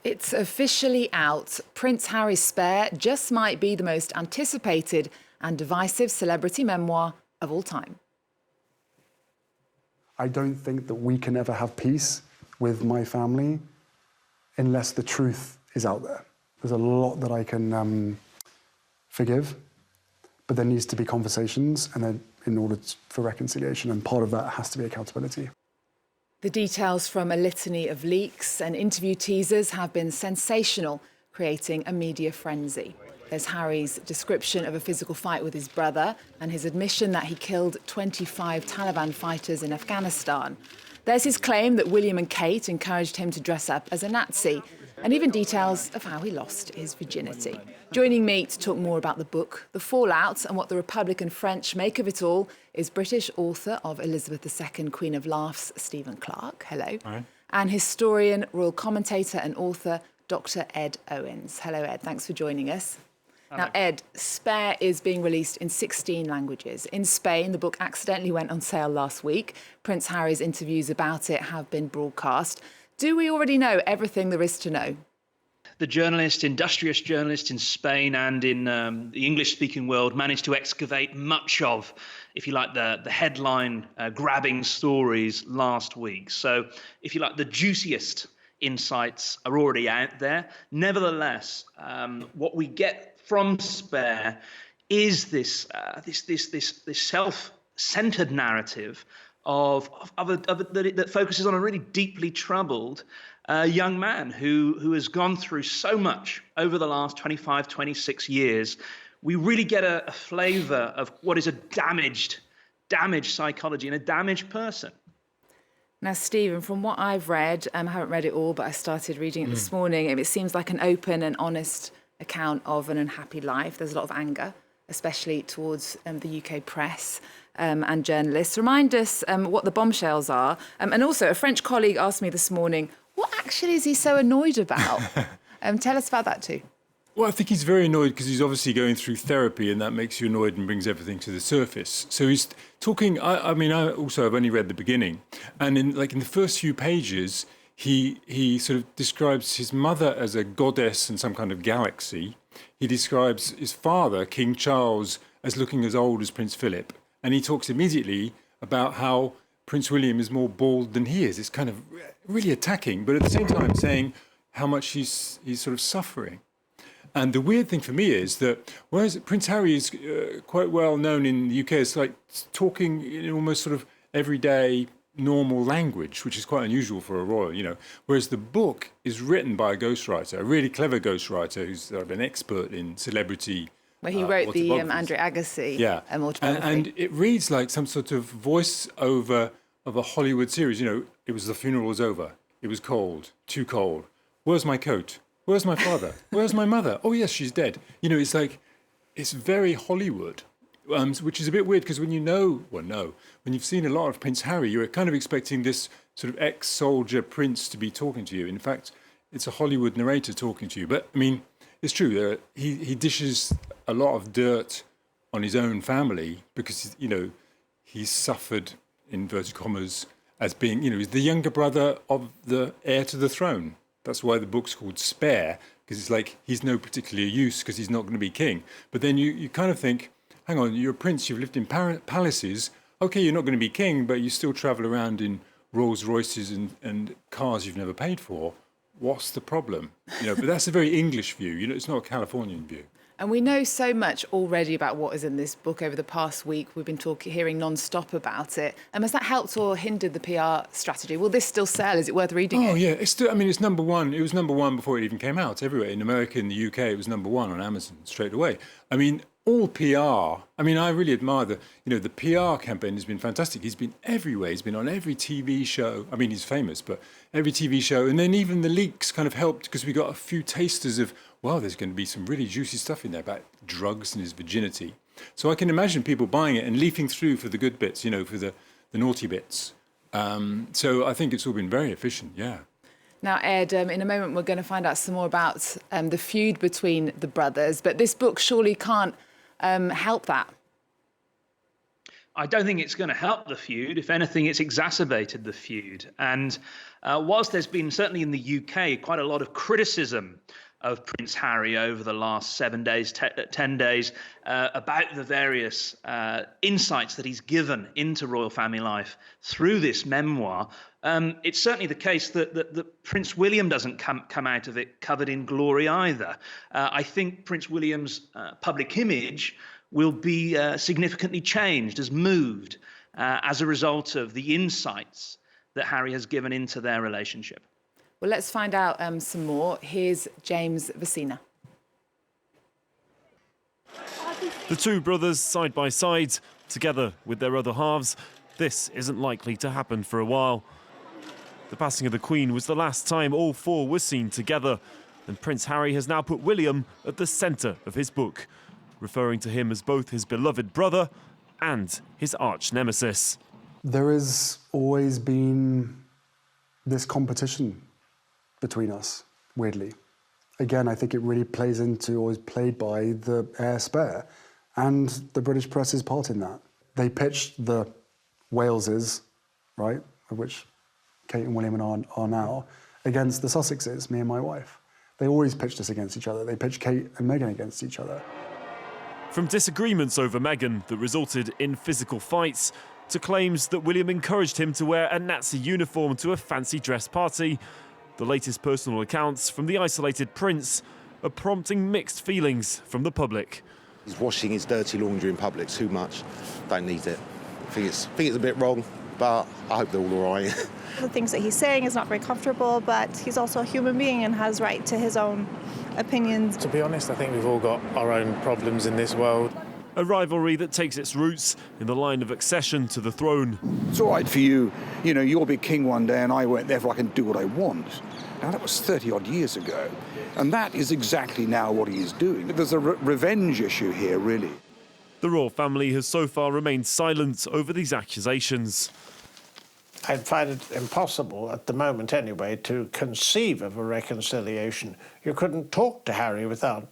It's officially out. Prince Harry's Spare just might be the most anticipated and divisive celebrity memoir of all time. I don't think that we can ever have peace with my family unless the truth is out there. There's a lot that I can forgive, but there needs to be conversations and then in order for reconciliation, and part of that has to be accountability. The details from a litany of leaks and interview teasers have been sensational, creating a media frenzy. There's Harry's description of a physical fight with his brother and his admission that he killed 25 Taliban fighters in Afghanistan. There's his claim that William and Kate encouraged him to dress up as a Nazi, and even details of how he lost his virginity. Joining me to talk more about the book, the fallout, and what the Republican French make of it all is British author of Elizabeth II, Queen of Laughs, Stephen Clarke. Hello. Hi. And historian, royal commentator and author, Dr Ed Owens. Hello, Ed. Thanks for joining us. Hello. Now, Ed, Spare is being released in 16 languages. In Spain, the book accidentally went on sale last week. Prince Harry's interviews about it have been broadcast. Do we already know everything there is to know? The journalist, industrious journalist in Spain and in the English-speaking world managed to excavate much of, if you like, the headline-grabbing stories last week. So, if you like, the juiciest insights are already out there. Nevertheless, what we get from Spare is this self-centered narrative that focuses on a really deeply troubled young man who has gone through so much over the last 25, 26 years. We really get a flavour of what is a damaged psychology and a damaged person. Now, Stephen, from what I've read, I haven't read it all, but I started reading it this morning. It seems like an open and honest account of an unhappy life. There's a lot of anger, especially towards the UK press and journalists. Remind us what the bombshells are. And also, a French colleague asked me this morning, what actually is he so annoyed about? Tell us about that too. Well, I think he's very annoyed because he's obviously going through therapy, and that makes you annoyed and brings everything to the surface. So he's talking. I mean, I also have only read the beginning, and in the first few pages, he sort of describes his mother as a goddess in some kind of galaxy. He describes his father, King Charles, as looking as old as Prince Philip, and he talks immediately about how Prince William is more bald than he is. It's kind of really attacking, but at the same time saying how much he's sort of suffering. And the weird thing for me is that whereas Prince Harry is quite well known in the UK, it's like talking in almost sort of everyday normal language, which is quite unusual for a royal, you know. Whereas the book is written by a ghostwriter, a really clever ghostwriter who's an expert in celebrity. Where he wrote the Andrew Agassi autobiography. And it reads like some sort of voice-over of a Hollywood series. You know, it was the funeral was over. It was cold, too cold. Where's my coat? Where's my father? Where's my mother? Oh, yes, she's dead. You know, it's like, it's very Hollywood, which is a bit weird because when when you've seen a lot of Prince Harry, you're kind of expecting this sort of ex-soldier prince to be talking to you. In fact, it's a Hollywood narrator talking to you. But, I mean, it's true. He dishes a lot of dirt on his own family because, you know, he's suffered, in inverted commas, as being, you know, he's the younger brother of the heir to the throne. That's why the book's called Spare, because it's like he's no particular use because he's not going to be king. But then you kind of think, hang on, you're a prince, you've lived in palaces. OK, you're not going to be king, but you still travel around in Rolls Royces and cars you've never paid for. What's the problem? You know, but that's a very English view. You know, it's not a Californian view. And we know so much already about what is in this book over the past week. We've been hearing non-stop about it. Has that helped or hindered the PR strategy? Will this still sell? Is it worth reading it? Oh, yeah. It's still, I mean, it's number one. It was number one before it even came out everywhere. In America, in the UK, it was number one on Amazon straight away. I mean, all PR. I mean, I really admire the PR campaign has been fantastic. He's been everywhere. He's been on every TV show. I mean, he's famous, but every TV show. And then even the leaks kind of helped because we got a few tasters of, wow, there's going to be some really juicy stuff in there about drugs and his virginity. So I can imagine people buying it and leafing through for the good bits, you know, for the naughty bits. So I think it's all been very efficient, yeah. Now, Ed, in a moment we're going to find out some more about the feud between the brothers, but this book surely can't help that. I don't think it's going to help the feud. If anything, it's exacerbated the feud. And whilst there's been, certainly in the UK, quite a lot of criticism of Prince Harry over the last 7 days, 10 days, about the various insights that he's given into royal family life through this memoir, it's certainly the case that Prince William doesn't come out of it covered in glory either. I think Prince William's public image will be significantly changed, has moved as a result of the insights that Harry has given into their relationship. Well, let's find out some more. Here's James Vicina. The two brothers side by side, together with their other halves. This isn't likely to happen for a while. The passing of the Queen was the last time all four were seen together, and Prince Harry has now put William at the centre of his book, referring to him as both his beloved brother and his arch nemesis. There has always been this competition between us, weirdly. Again, I think it really plays into, or is played by, the heir spare and the British press's part in that. They pitched the Waleses, right, of which Kate and William are now, against the Sussexes, me and my wife. They always pitched us against each other. They pitched Kate and Meghan against each other. From disagreements over Meghan that resulted in physical fights, to claims that William encouraged him to wear a Nazi uniform to a fancy dress party, the latest personal accounts from the isolated prince are prompting mixed feelings from the public. He's washing his dirty laundry in public too much. Don't need it. I think it's a bit wrong, but I hope they're all right. The things that he's saying is not very comfortable, but he's also a human being and has right to his own opinions. To be honest, I think we've all got our own problems in this world. A rivalry that takes its roots in the line of accession to the throne. It's all right for you, you'll be king one day and I won't, therefore I can do what I want. Now, that was 30-odd years ago. And that is exactly now what he is doing. There's a revenge issue here, really. The royal family has so far remained silent over these accusations. I find it impossible, at the moment anyway, to conceive of a reconciliation. You couldn't talk to Harry without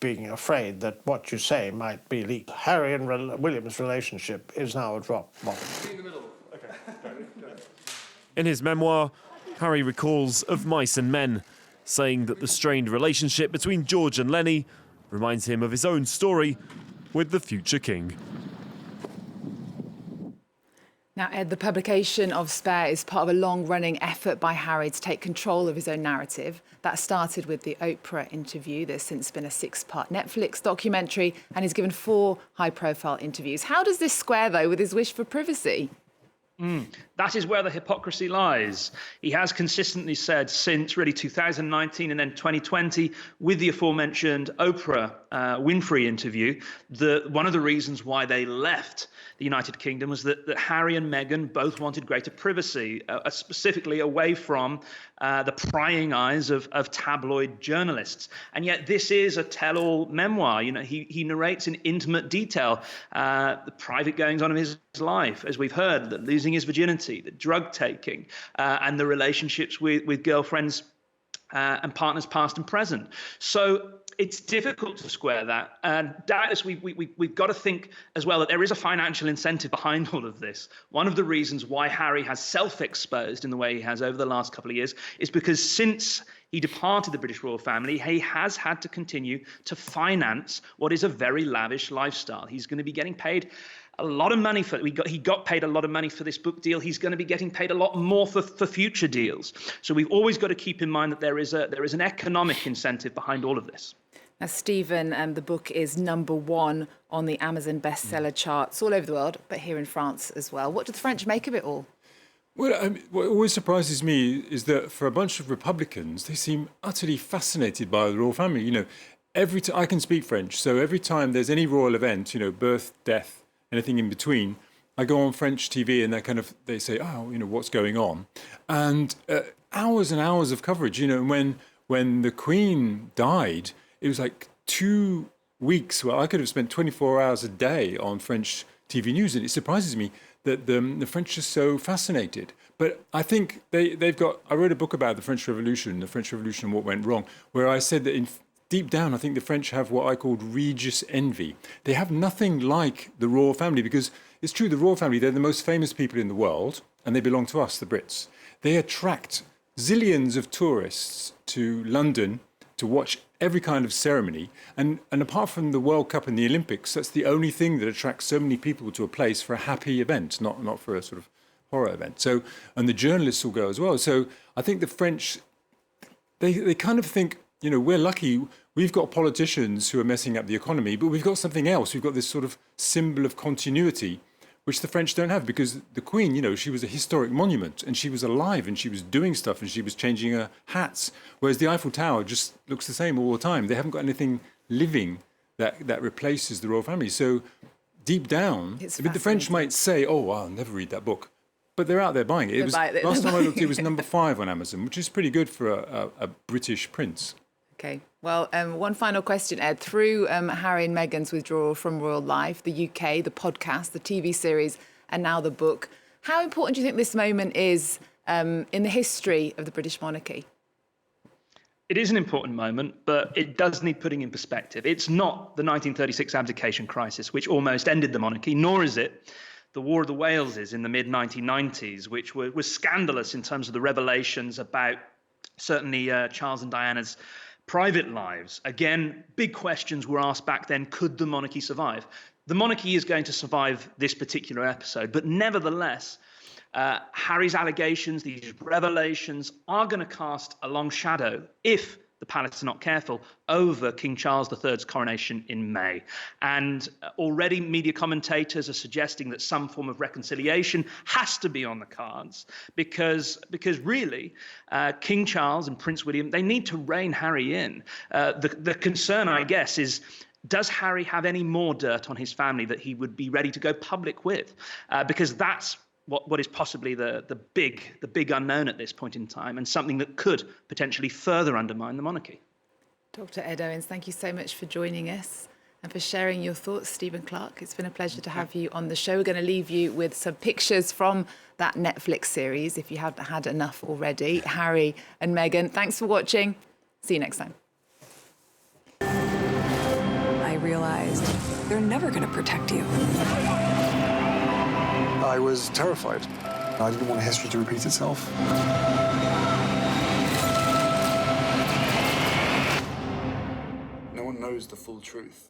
being afraid that what you say might be leaked. Harry and William's relationship is now at rock bottom. In his memoir, Harry recalls of mice and men, saying that the strained relationship between George and Lenny reminds him of his own story with the future king. Now, Ed, the publication of Spare is part of a long-running effort by Harry to take control of his own narrative. That started with the Oprah interview. There's since been a 6-part Netflix documentary, and he's given 4 high-profile interviews. How does this square, though, with his wish for privacy? That is where the hypocrisy lies. He has consistently said since really 2019 and then 2020, with the aforementioned Oprah Winfrey interview, that one of the reasons why they left the United Kingdom was that Harry and Meghan both wanted greater privacy, specifically away from the prying eyes of tabloid journalists. And yet this is a tell-all memoir. He narrates in intimate detail the private goings-on of his life, as we've heard, that losing his virginity, the drug taking, and the relationships with girlfriends and partners past and present. So it's difficult to square that. And doubtless we've got to think as well that there is a financial incentive behind all of this. One of the reasons why Harry has self-exposed in the way he has over the last couple of years is because since he departed the British royal family, he has had to continue to finance what is a very lavish lifestyle. He's going to be getting paid a lot of money he got paid a lot of money for this book deal. He's going to be getting paid a lot more for future deals. So we've always got to keep in mind that there is an economic incentive behind all of this. Now, Stephen, the book is #1 on the Amazon bestseller charts all over the world, but here in France as well. What do the French make of it all? Well, what always surprises me is that for a bunch of Republicans, they seem utterly fascinated by the royal family. Every time I can speak French, so every time there's any royal event, birth, death, anything in between, I go on French TV and they say, what's going on? And hours and hours of coverage, when the Queen died, it was like 2 weeks. Well, I could have spent 24 hours a day on French TV news, and it surprises me that the French are so fascinated. But I think they've got, I wrote a book about the French Revolution and what went wrong, where I said that deep down, I think the French have what I called Regis envy. They have nothing like the royal family, because it's true, the royal family, they're the most famous people in the world, and they belong to us, the Brits. They attract zillions of tourists to London to watch every kind of ceremony. And apart from the World Cup and the Olympics, that's the only thing that attracts so many people to a place for a happy event, not for a sort of horror event. So, and the journalists will go as well. So I think the French, they kind of think, you know, we're lucky. We've got politicians who are messing up the economy, but we've got something else. We've got this sort of symbol of continuity, which the French don't have, because the Queen, you know, she was a historic monument and she was alive and she was doing stuff and she was changing her hats, whereas the Eiffel Tower just looks the same all the time. They haven't got anything living that replaces the royal family. So deep down, the French might say, oh, I'll never read that book. But they're out there buying it. Last time I looked, it was number 5 on Amazon, which is pretty good for a British prince. Okay. Well, one final question, Ed. Through Harry and Meghan's withdrawal from royal life, the UK, the podcast, the TV series, and now the book, how important do you think this moment is in the history of the British monarchy? It is an important moment, but it does need putting in perspective. It's not the 1936 abdication crisis, which almost ended the monarchy, nor is it the War of the Waleses in the mid-1990s, which was scandalous in terms of the revelations about certainly Charles and Diana's private lives. Again, big questions were asked back then. Could the monarchy survive? The monarchy is going to survive this particular episode, but nevertheless, Harry's allegations, these revelations, are going to cast a long shadow, if the palace are not careful, over King Charles III's coronation in May. And already media commentators are suggesting that some form of reconciliation has to be on the cards, because really, King Charles and Prince William, they need to rein Harry in. The concern, I guess, is, does Harry have any more dirt on his family that he would be ready to go public with? Because that's what is possibly the big unknown at this point in time, and something that could potentially further undermine the monarchy. Dr Ed Owens, thank you so much for joining us and for sharing your thoughts. Stephen Clarke, it's been a pleasure to have you on the show. We're going to leave you with some pictures from that Netflix series, if you haven't had enough already. Harry and Meghan, thanks for watching. See you next time. I realized they're never going to protect you. I was terrified. I didn't want history to repeat itself. No one knows the full truth.